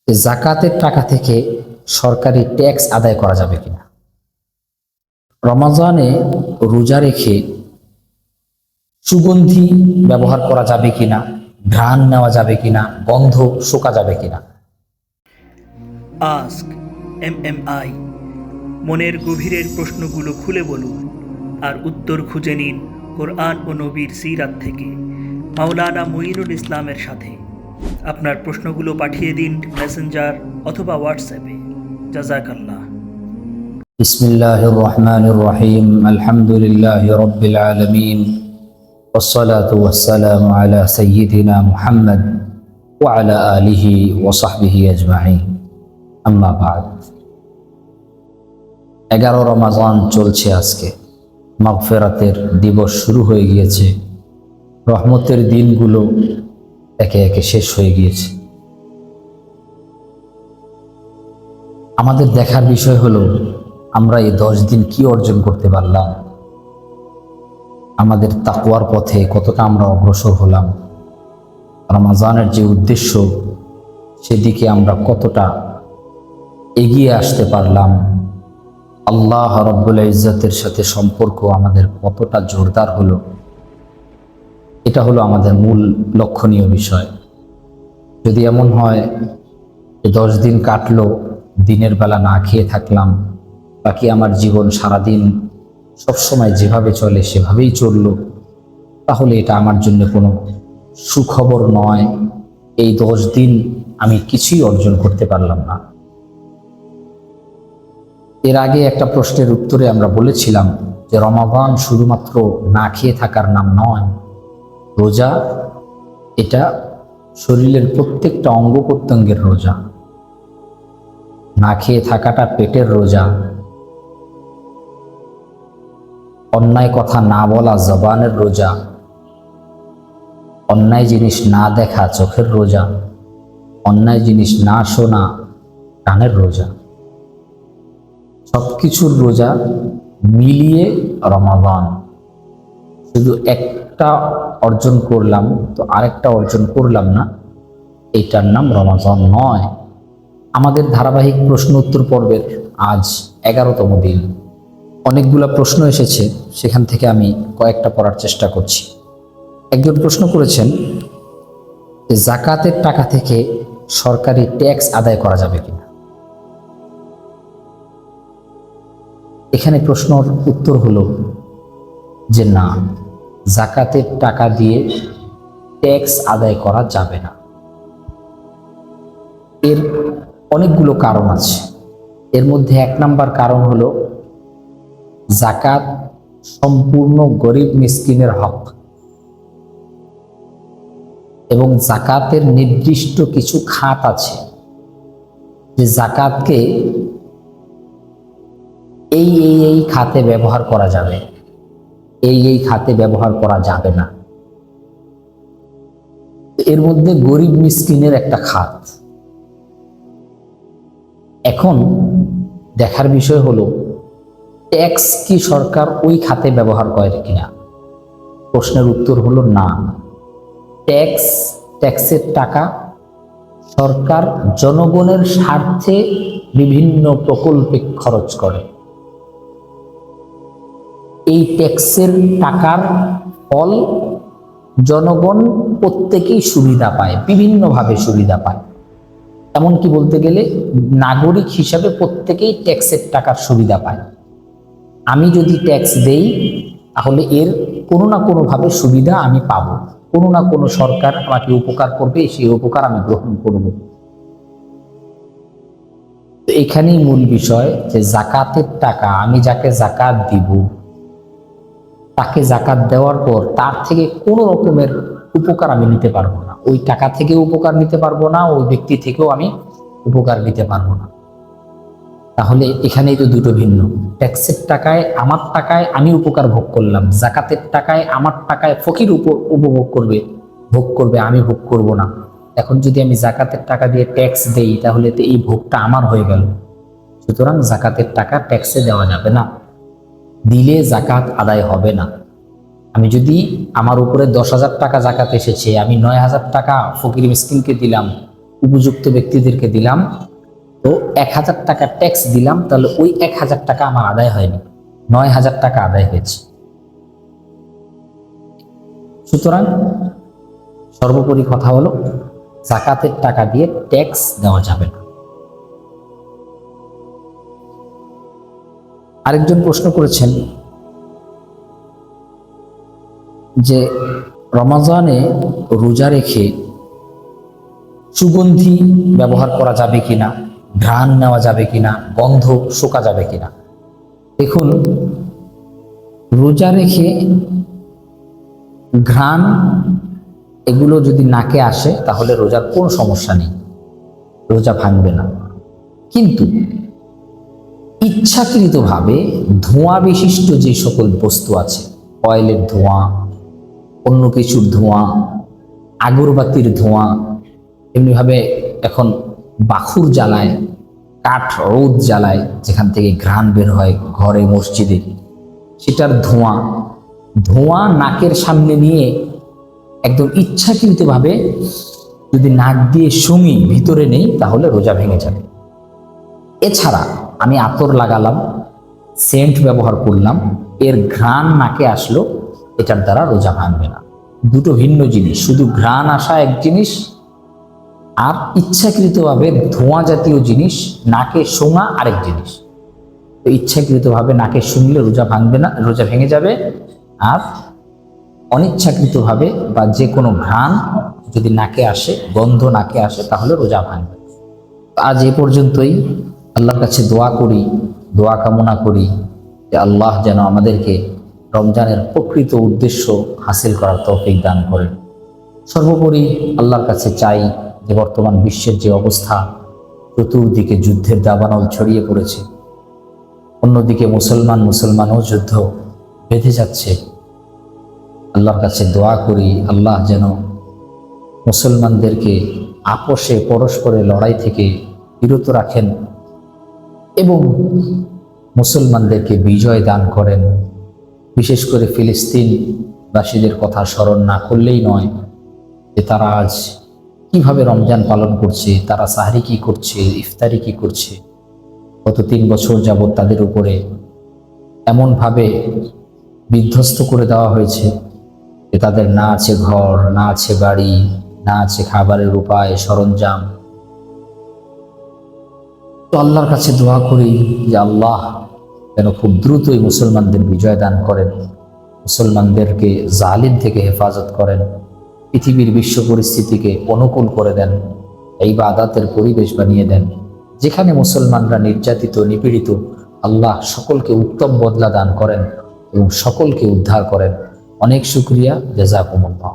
জাকাতের টাকা থেকে সরকারি ট্যাক্স আদায় করা যাবে কিনা, রমজানে রোজা রেখে সুগন্ধি ব্যবহার করা যাবে কিনা, ঘ্রাণ নেওয়া যাবে কিনা, গন্ধ শোকা যাবে কিনা। আস্ক এমএমআই, মনের গভীরের প্রশ্নগুলো খুলে বলুন আর উত্তর খুঁজে নিন কোরআন ও নবীর সিরাত থেকে মাওলানা মুঈনুল ইসলামের সাথে। আপনার প্রশ্নগুলো পাঠিয়ে দিন মেসেঞ্জার অথবা হোয়াটসঅ্যাপে। জাযাকাল্লাহ। বিসমিল্লাহির রহমানির রহিম, আলহামদুলিল্লাহি রাব্বিল আলামিন, ওয়াসসালাতু ওয়াসসালামু আলা সাইয়্যিদিনা মুহাম্মদ ওয়া আলা আলিহি ওয়া সাহবিহি আজমাইন, আম্মা বা'দ। 11 রমজান চলছে আজকে, মাগফিরাতের দিবস শুরু হয়ে গিয়েছে, রহমতের দিনগুলো একে একে শেষ হয়ে গিয়েছে। আমাদের দেখার বিষয় হলো আমরা এই 10 দিন কি অর্জন করতে পারলাম, আমাদের তাকওয়ার পথে কতটা আমরা অগ্রসর হলাম, রমজানের যে উদ্দেশ্য সেদিকে আমরা কতটা এগিয়ে আসতে পারলাম, আল্লাহ রাব্বুল ইজ্জতের সাথে সম্পর্ক আমাদের কতটা জোরদার হলো, এটা হলো আমাদের মূল লক্ষণীয় বিষয়। যদি এমন হয় যে 10 দিন কাটলো, দিনের বেলা না খেয়ে থাকলাম, বাকি আমার জীবন সারাদিন সবসময় যেভাবে চলে সেভাবেই চললো, তাহলে এটা আমার জন্য কোনো সুখবর নয়। এই 10 দিন আমি কিছুই অর্জন করতে পারলাম না। এর আগে একটা প্রশ্নের উত্তরে আমরা বলেছিলাম যে রমাদান শুধুমাত্র না খেয়ে থাকার নাম নয়, রোজা এটা শরীরের প্রত্যেকটা অঙ্গ প্রত্যঙ্গের রোজা। না খেয়ে থাকাটা পেটের রোজা, অন্যায় কথা না বলা জবানের রোজা, অন্যায় জিনিস না দেখা চোখের রোজা, অন্যায় জিনিস না শোনা কানের রোজা। সবকিছুর রোজা মিলিয়ে রমাদান। শুধু একটা অর্জন করলাম তো আরেকটা অর্জন করলাম না, এটার নাম রমাদান নয়। আমাদের ধারাবাহিক প্রশ্ন উত্তর পর্বের আজ 11তম দিন। অনেকগুলো প্রশ্ন এসেছে, সেখান থেকে আমি কয়েকটা পড়ার চেষ্টা করছি। একজন প্রশ্ন করেছেন যে জাকাতের টাকা থেকে সরকারি ট্যাক্স আদায় করা যাবে কিনা। এখানে প্রশ্নের উত্তর হলো যে না, জাকাতের টাকা দিয়ে ট্যাক্স আদায় করা যাবে না। এর অনেকগুলো কারণ আছে। এর মধ্যে 1 নাম্বার কারণ হলো জাকাত সম্পূর্ণ গরিব মিসকিনের হক এবং জাকাতের নির্দিষ্ট কিছু খাত আছে যে জাকাতকে এই খাতে ব্যবহার করা যাবে, এই খাতে ব্যবহার করা যাবে না। এর মধ্যে গরিব মিসকিনের একটা খাত। এখন দেখার বিষয় হলো ট্যাক্স কি সরকার ওই খাতে ব্যবহার করে কিনা। প্রশ্নের উত্তর হলো না। ট্যাক্সের টাকা সরকার জনগণের স্বার্থে বিভিন্ন প্রকল্পে খরচ করে। এই ট্যাক্সের টাকার ফল জনগণ প্রত্যেকেই সুবিধা পায়, বিভিন্নভাবে সুবিধা পায়। এমনকি বলতে গেলে নাগরিক হিসাবে প্রত্যেকেই ট্যাক্সের টাকার সুবিধা পায়। আমি যদি ট্যাক্স দেই তাহলে এর কোনো না কোনোভাবে সুবিধা আমি পাবো, কোনো না কোনো সরকার আমাকে উপকার করবে, সেই উপকার আমি গ্রহণ করব। তো এখানেই মূল বিষয় যে জাকাতের টাকা, আমি যাকে জাকাত দিব তাকে জাকাত দেওয়ার পর তার থেকে কোনো রকমের উপকার আমি নিতে পারবো না। ওই টাকা থেকে উপকার নিতে পারবো না, ওই ব্যক্তি থেকেও আমি উপকার নিতে পারবো না। তাহলে এখানেই তো দুটো ভিন্ন। ট্যাক্সের টাকায়, আমার টাকায় আমি উপকার ভোগ করলাম, জাকাতের টাকায় আমার টাকায় ফকির উপভোগ করবে, ভোগ করবে, আমি ভোগ করব না। এখন যদি আমি জাকাতের টাকা দিয়ে ট্যাক্স দেই তাহলে তো এই ভোগটা আমার হয়ে গেল। সুতরাং জাকাতের টাকা ট্যাক্সে দেওয়া যাবে না, দিলে জাকাত আদায় হবে না। আমি যদি আমার উপরে 10,000 টাকা জাকাত এসেছে, আমি 9,000 টাকা ফকির মিসকিনকে দিলাম, উপযুক্ত ব্যক্তিদেরকে দিলাম, তো 1000 টাকা ট্যাক্স দিলাম, তাহলে ওই 1000 টাকা আমার আদায় হয়নি, 9000 টাকা আদায় হয়েছে। সুতরাং সর্বোপরি কথা হলো, যাকাতের টাকা দিয়ে ট্যাক্স দেওয়া যাবে না। আরেকজন প্রশ্ন করেছেন যে রমজানে রোজা রেখে সুগন্ধি ব্যবহার করা যাবে কিনা, ঘ্রাণ নেওয়া যাবে কিনা, গন্ধ শোকা যাবে কিনা। দেখুন, রোজা রেখে ঘ্রাণ এগুলো যদি নাকে আসে তাহলে রোজার কোনো সমস্যা নেই, রোজা ভাঙবে না। কিন্তু ইচ্ছাকৃতভাবে ধোঁয়া বিশিষ্ট যে সকল বস্তু আছে, অয়েলের ধোঁয়া, অন্য কিছুর ধোঁয়া, আগরবাতির ধোঁয়া, এমনিভাবে এখন বাখুর জ্বালায়, কাঠ রোদ জ্বালায়, যেখান থেকে ঘ্রাণ বের হয় ঘরে মসজিদে, সেটার ধোঁয়া নাকের সামনে নিয়ে একদম ইচ্ছাকৃতভাবে যদি নাক দিয়ে শুঙি ভিতরে নেই, তাহলে রোজা ভেঙে যাবে। এছাড়া আমি আতর লাগালাম, সেন্ট ব্যবহার করলাম, এর ঘ্রাণ নাকে আসলো, এটার দ্বারা রোজা ভাঙবে না। দুটো ভিন্ন জিনিস। শুধু ঘ্রাণ আসা এক জিনিস, আর ইচ্ছাকৃতভাবে ধোঁয়া জাতীয় জিনিস নাকে শোঙা আরেক জিনিস। তো ইচ্ছাকৃতভাবে নাকে শুনলে রোজা ভাঙবে না, রোজা ভেঙে যাবে। আর অনিচ্ছাকৃতভাবে বা যে কোনো ঘ্রাণ যদি নাকে আসে, গন্ধ নাকে আসে, তাহলে রোজা ভাঙবে। আজ এ পর্যন্তই। আল্লাহর কাছে দোয়া করি, দোয়া কামনা করি যে আল্লাহ যেন আমাদেরকে রমজানের প্রকৃত উদ্দেশ্য হাসিল করার তৌফিক দান করেন। সর্বোপরি আল্লাহর কাছে চাই যে বর্তমান বিশ্বের যে অবস্থা, চতুর্দিকে যুদ্ধের দাবানল ছড়িয়ে পড়েছে, অন্যদিকে মুসলমানও যুদ্ধ বেঁধে যাচ্ছে। আল্লাহর কাছে দোয়া করি আল্লাহ যেন মুসলমানদেরকে আপোষে পরস্পরের লড়াই থেকে বিরত রাখেন এবং মুসলমানদেরকে বিজয় দান করেন। বিশেষ করে ফিলিস্তিনবাসীদের কথা স্মরণ না করলেই নয় যে তারা আজ কিভাবে রমজান পালন করছে, তারা সাহরি কি করছে, ইফতারি কি করছে। গত 3 বছর যাবৎ তাদের উপরে এমনভাবে বিধ্বস্ত করে দেওয়া হয়েছে যে তাদের না আছে ঘর, না আছে বাড়ি, না আছে খাবারের উপায়, সরঞ্জাম। তো আল্লাহর কাছে দোয়া করি যে আল্লাহ যেন খুব দ্রুতই মুসলমানদের বিজয় দান করেন, মুসলমানদেরকে জালিম থেকে হেফাজত করেন, পৃথিবীর বিশ্ব পরিস্থিতিকে অনুকূল করে দেন, ইবাদতের পরিবেশ বানিয়ে দেন। যেখানে মুসলমানরা নির্যাতিত, নিপীড়িত, আল্লাহ সকলকে উত্তম বদলা দান করেন এবং সকলকে উদ্ধার করেন। অনেক শুকরিয়া, জাযাকুমুল্লাহ।